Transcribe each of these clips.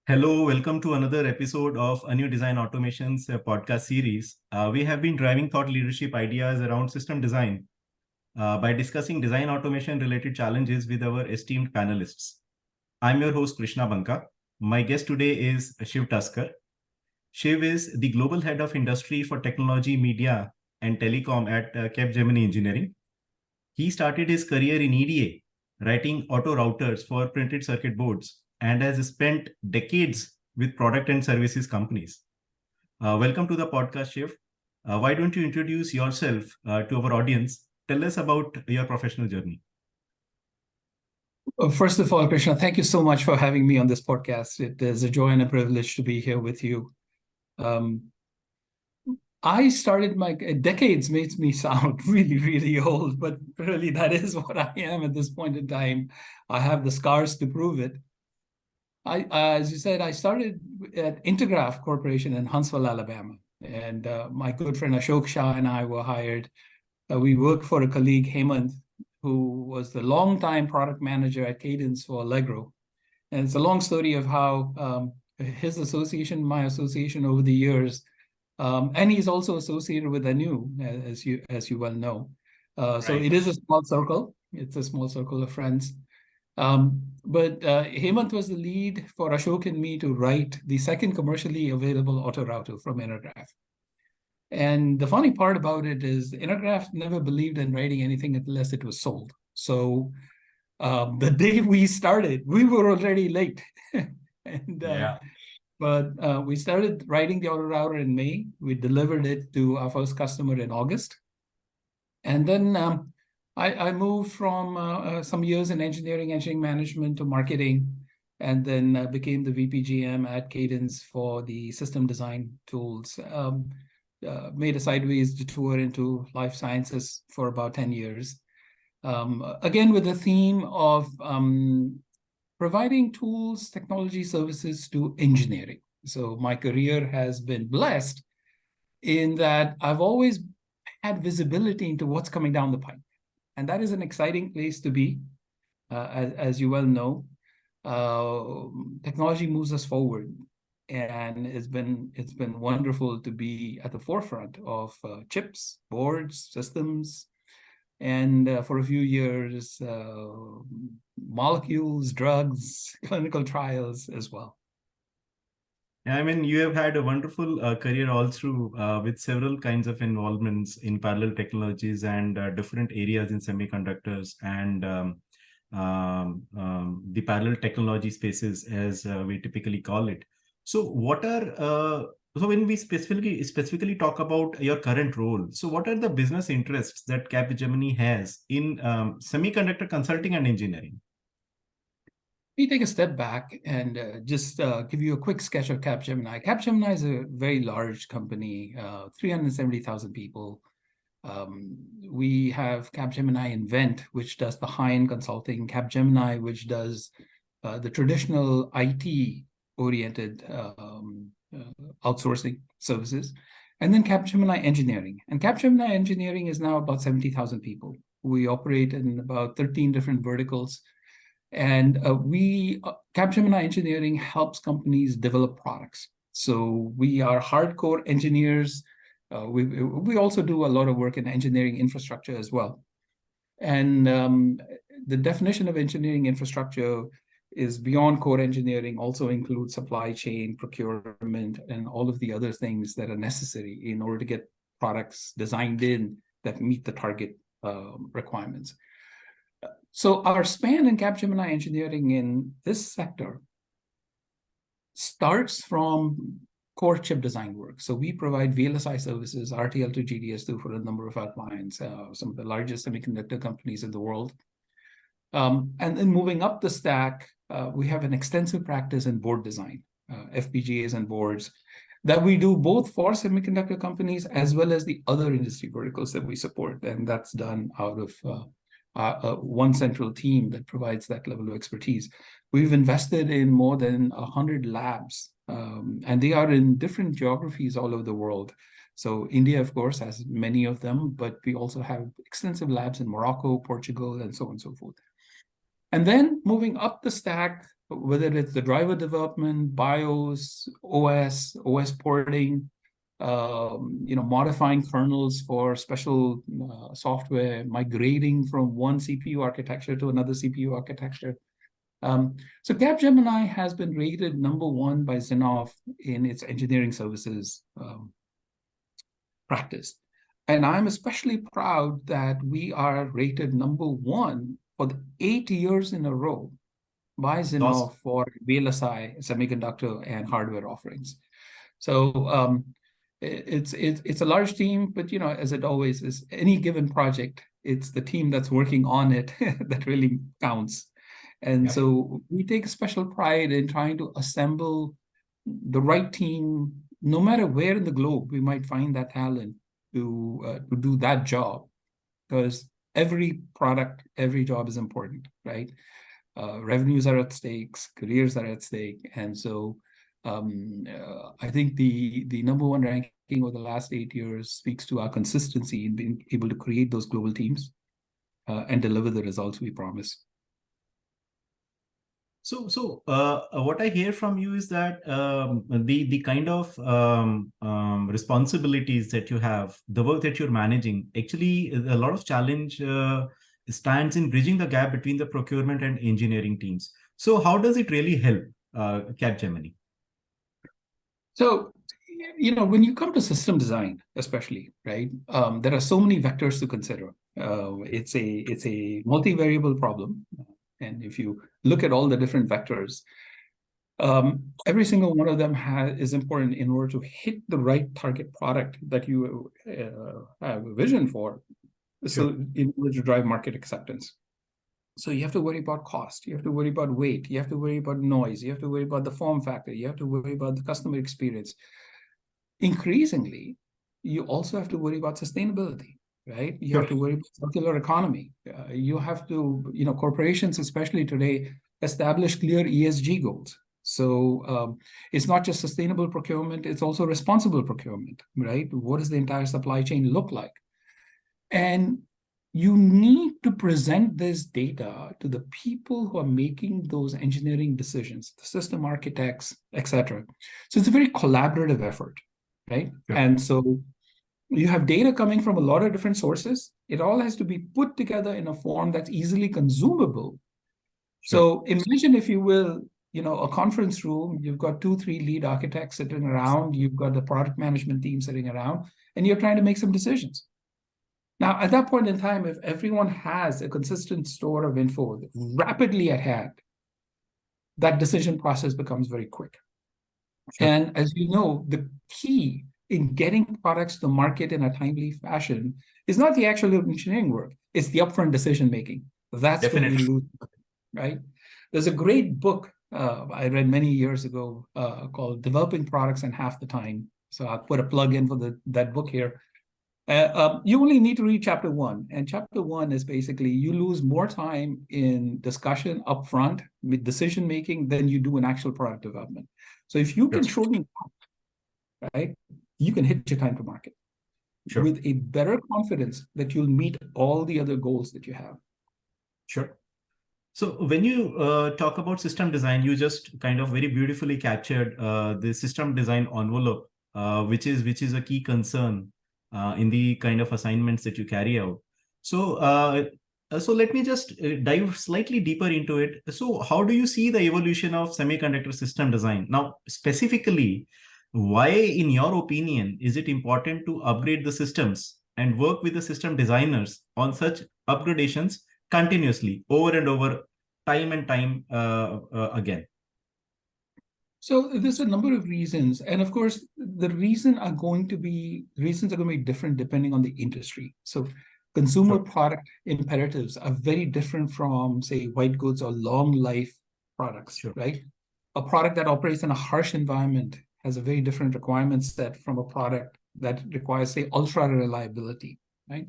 Hello, welcome to another episode of A New Design Automations podcast series. We have been driving thought leadership ideas around system design by discussing design automation related challenges with our esteemed panelists. I'm your host, Krishna Banka. My guest today is Shiv Taskar. Shiv is the Global Head of Industry for Technology, Media, and Telecom at Capgemini Engineering. He started his career in EDA, writing auto routers for printed circuit boards, and has spent decades with product and services companies. Welcome to the podcast, Shiv. Why don't you introduce yourself to our audience? Tell us about your professional journey. First of all, Krishna, thank you so much for having me on this podcast. It is a joy and a privilege to be here with you. I started my decades makes me sound really, really old, but really that is what I am at this point in time. I have the scars to prove it. As you said, I started at Intergraph Corporation in Huntsville, Alabama. And my good friend Ashok Shah and I were hired. We worked for a colleague, Hemant, who was the longtime product manager at Cadence for Allegro. And it's a long story of how his association, my association over the years, and he's also associated with Anu, as you well know. So it is a small circle. It's a small circle of friends. But Hemant was the lead for Ashok and me to write the second commercially available auto router from Intergraph. And the funny part about it is Intergraph never believed in writing anything unless it was sold. So the day we started, we were already late. But we started writing the auto router in May. We delivered it to our first customer in August. And then I moved from some years in engineering management to marketing, and then became the VPGM at Cadence for the system design tools. Made a sideways detour into life sciences for about 10 years. Again, with the theme of providing tools, technology services to engineering. So my career has been blessed in that I've always had visibility into what's coming down the pipe. And that is an exciting place to be, as you well know. Technology moves us forward. And it's been wonderful to be at the forefront of chips, boards, systems, and for a few years, molecules, drugs, clinical trials as well. I mean, you have had a wonderful career all through with several kinds of involvements in parallel technologies and different areas in semiconductors and the parallel technology spaces, as we typically call it. So what are so when we specifically talk about your current role, so what are the business interests that Capgemini has in semiconductor consulting and engineering? Let me take a step back and just give you a quick sketch of Capgemini. Capgemini is a very large company, 370,000 people. We have Capgemini Invent, which does the high-end consulting, Capgemini, which does the traditional IT-oriented outsourcing services, and then Capgemini Engineering. And Capgemini Engineering is now about 70,000 people. We operate in about 13 different verticals. And Capgemini Engineering helps companies develop products. So we are hardcore engineers. We also do a lot of work in engineering infrastructure as well. And the definition of engineering infrastructure is beyond core engineering, also includes supply chain, procurement, and all of the other things that are necessary in order to get products designed in that meet the target requirements. So our span in Capgemini Engineering in this sector starts from core chip design work. So we provide VLSI services, RTL to GDS2 for a number of our clients, some of the largest semiconductor companies in the world. And then moving up the stack, we have an extensive practice in board design, FPGAs and boards, that we do both for semiconductor companies as well as the other industry verticals that we support. And that's done out of one central team that provides that level of expertise. We've invested in more than 100 labs, and they are in different geographies all over the world. So India, of course, has many of them, but we also have extensive labs in Morocco, Portugal, and so on and so forth. And then moving up the stack, whether it's the driver development, BIOS, OS porting, modifying kernels for special software, migrating from one CPU architecture to another CPU architecture. So Capgemini has been rated #1 by Zinnov in its engineering services practice. And I'm especially proud that we are rated #1 for the 8 years in a row by Awesome. Zinnov for VLSI semiconductor and hardware offerings. So it's a large team, but as it always is, any given project, it's the team that's working on it that really counts. And so we take special pride in trying to assemble the right team, no matter where in the globe we might find that talent to do that job, because every product, every job is important, right? Revenues are at stake, careers are at stake, and so I think the #1 ranking over the last 8 years speaks to our consistency in being able to create those global teams and deliver the results we promise. So, what I hear from you is that the kind of responsibilities that you have, the work that you're managing, actually a lot of challenge stands in bridging the gap between the procurement and engineering teams. So, how does it really help Capgemini? So, when you come to system design, especially, right, there are so many vectors to consider. It's a multivariable problem. And if you look at all the different vectors, every single one of them is important in order to hit the right target product that you have a vision for. So in order to drive market acceptance. So you have to worry about cost, you have to worry about weight, you have to worry about noise, you have to worry about the form factor, you have to worry about the customer experience. Increasingly, you also have to worry about sustainability, right? You have to worry about circular economy. You have to, corporations, especially today, establish clear ESG goals. So it's not just sustainable procurement, it's also responsible procurement, right? What does the entire supply chain look like? And you need to present this data to the people who are making those engineering decisions, the system architects, etc. So it's a very collaborative effort, right? And so you have data coming from a lot of different sources. It all has to be put together in a form that's easily consumable. So imagine, if you will, a conference room, you've got 2-3 lead architects sitting around, you've got the product management team sitting around, and you're trying to make some decisions. Now, at that point in time, if everyone has a consistent store of info rapidly at hand, that decision process becomes very quick. And as you know, the key in getting products to market in a timely fashion is not the actual engineering work, it's the upfront decision making. That's when we lose, right? There's a great book I read many years ago called Developing Products in Half the Time. So I'll put a plug in for that book here. You only need to read chapter 1. And chapter 1 is basically you lose more time in discussion upfront with decision making than you do in actual product development. So if you can show me, right, you can hit your time to market with a better confidence that you'll meet all the other goals that you have. Sure. So when you talk about system design, you just kind of very beautifully captured the system design envelope, which is a key concern in the kind of assignments that you carry out. So let me just dive slightly deeper into it. So how do you see the evolution of semiconductor system design? Now, specifically, why, in your opinion, is it important to upgrade the systems and work with the system designers on such upgradations continuously over and over, time and time again? So there's a number of reasons. And of course, the reasons are going to be different depending on the industry. So consumer product imperatives are very different from, say, white goods or long life products, right? A product that operates in a harsh environment has a very different requirement set from a product that requires, say, ultra reliability, right?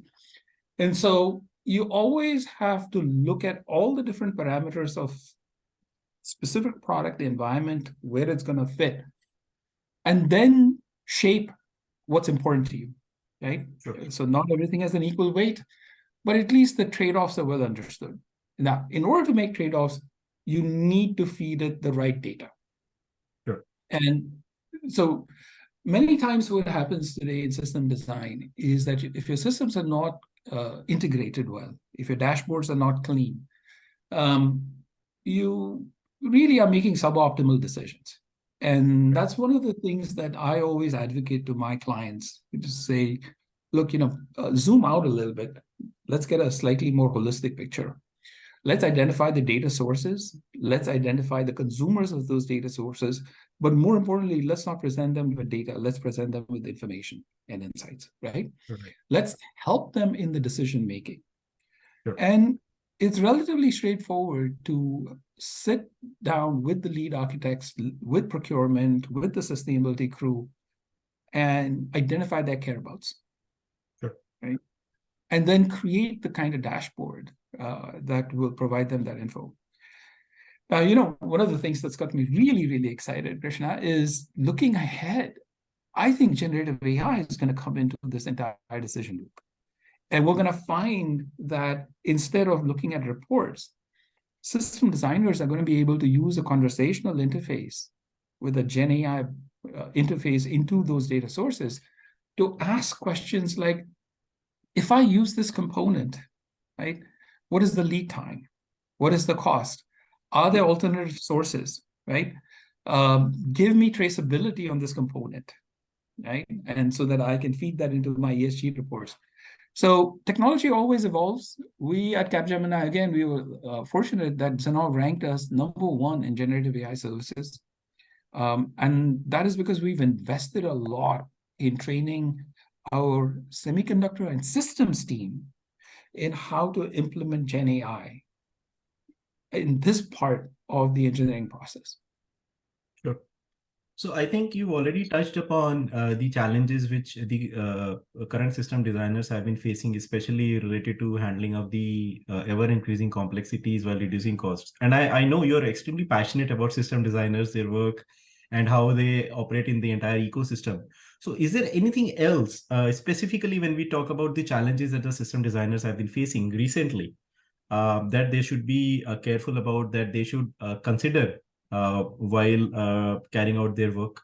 And so you always have to look at all the different parameters of specific product, the environment, where it's going to fit, and then shape what's important to you, right? So not everything has an equal weight, but at least the trade-offs are well understood. Now, in order to make trade-offs, you need to feed it the right data. Sure. And so many times what happens today in system design is that if your systems are not integrated well, if your dashboards are not clean, you really are making suboptimal decisions. And that's one of the things that I always advocate to my clients, to say, look, zoom out a little bit. Let's get a slightly more holistic picture. Let's identify the data sources. Let's identify the consumers of those data sources. But more importantly, let's not present them with data. Let's present them with information and insights, right? Right. Let's help them in the decision making. Sure. And it's relatively straightforward to sit down with the lead architects, with procurement, with the sustainability crew, and identify their care abouts. Sure. Right? And then create the kind of dashboard that will provide them that info. Now, one of the things that's got me really, really excited, Krishna, is looking ahead. I think generative AI is going to come into this entire decision loop. And we're going to find that instead of looking at reports, system designers are going to be able to use a conversational interface with a Gen AI interface into those data sources to ask questions like, if I use this component, right, what is the lead time? What is the cost? Are there alternative sources, right? Give me traceability on this component, right? And so that I can feed that into my ESG reports. So technology always evolves. We at Capgemini, again, we were fortunate that Zinnov ranked us #1 in generative AI services. And that is because we've invested a lot in training our semiconductor and systems team in how to implement Gen AI in this part of the engineering process. Sure. So I think you've already touched upon the challenges which the current system designers have been facing, especially related to handling of the ever-increasing complexities while reducing costs. And I know you're extremely passionate about system designers, their work, and how they operate in the entire ecosystem. So is there anything else, specifically when we talk about the challenges that the system designers have been facing recently, that they should be careful about, that they should consider while carrying out their work?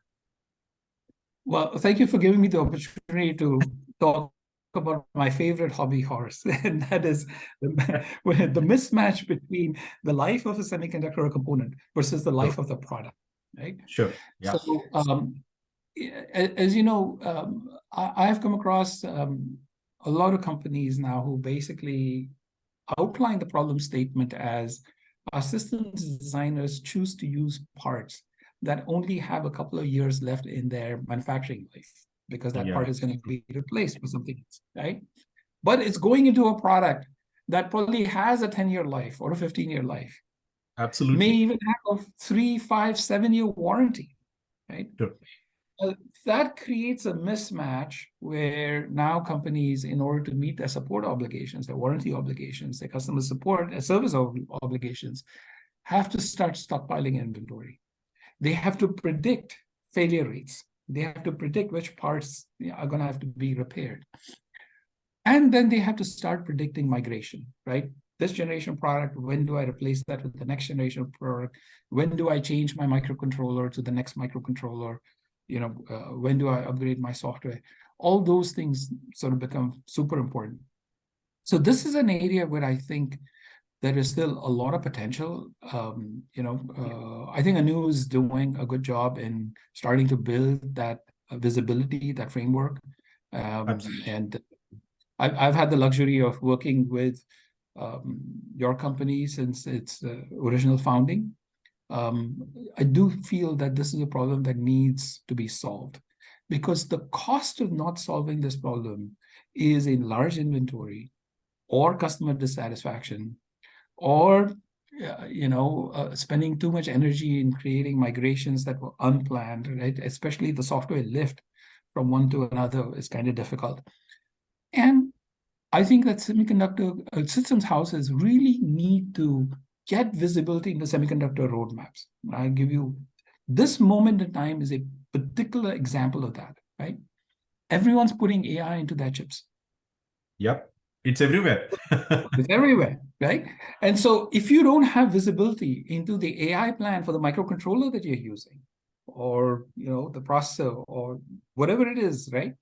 Well, thank you for giving me the opportunity to talk about my favorite hobby horse, and that is the mismatch between the life of a semiconductor component versus the life of the product, right? Sure. Yeah. So, as you know, I have come across a lot of companies now who basically outline the problem statement as our systems designers choose to use parts that only have a couple of years left in their manufacturing life because that part is going to be replaced with something else, right? But it's going into a product that probably has a 10-year life or a 15-year life. Absolutely. May even have a 3, 5, 7-year warranty, right? Sure. That creates a mismatch where now companies, in order to meet their support obligations, their warranty obligations, their customer support and service obligations, have to start stockpiling inventory. They have to predict failure rates. They have to predict which parts are going to have to be repaired. And then they have to start predicting migration, right? This generation product, when do I replace that with the next generation product? When do I change my microcontroller to the next microcontroller? When do I upgrade my software? All those things sort of become super important. So this is an area where I think there is still a lot of potential. I think Anu is doing a good job in starting to build that visibility, that framework. And I've had the luxury of working with your company since its original founding. I do feel that this is a problem that needs to be solved because the cost of not solving this problem is in large inventory or customer dissatisfaction or spending too much energy in creating migrations that were unplanned, right? Especially the software lift from one to another is kind of difficult. And I think that semiconductor systems houses really need to get visibility into semiconductor roadmaps. I give you this moment in time is a particular example of that, right? Everyone's putting AI into their chips. Yep. It's everywhere. It's everywhere, right? And so if you don't have visibility into the AI plan for the microcontroller that you're using, or the processor, or whatever it is, right?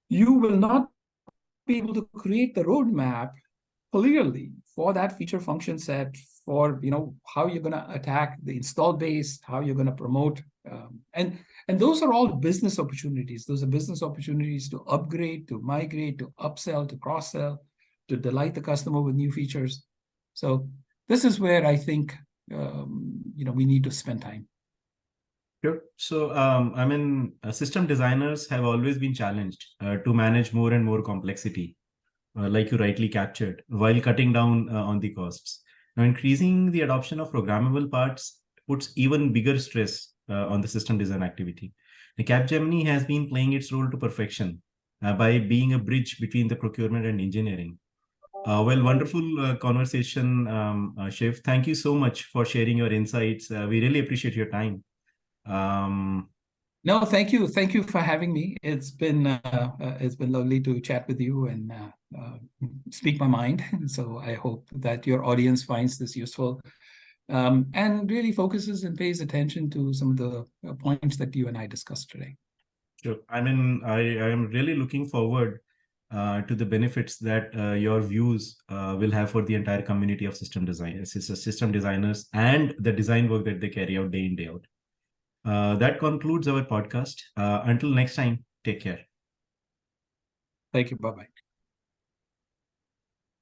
You will not be able to create the roadmap clearly for that feature function set, for how you're going to attack the install base, how you're going to promote, and those are all business opportunities. Those are business opportunities to upgrade, to migrate, to upsell, to cross sell, to delight the customer with new features. So this is where I think we need to spend time. Sure. So, system designers have always been challenged to manage more and more complexity, like you rightly captured, while cutting down on the costs. Now, increasing the adoption of programmable parts puts even bigger stress on the system design activity. The Capgemini has been playing its role to perfection by being a bridge between the procurement and engineering. Wonderful conversation, Shiv. Thank you so much for sharing your insights. We really appreciate your time. Um, No, thank you for having me. It's been lovely to chat with you and speak my mind. So I hope that your audience finds this useful, and really focuses and pays attention to some of the points that you and I discussed today. sure. I am really looking forward to the benefits that your views will have for the entire community of system designers, and the design work that they carry out day in, day out. That concludes our podcast. Until next time, take care. Thank you. Bye bye.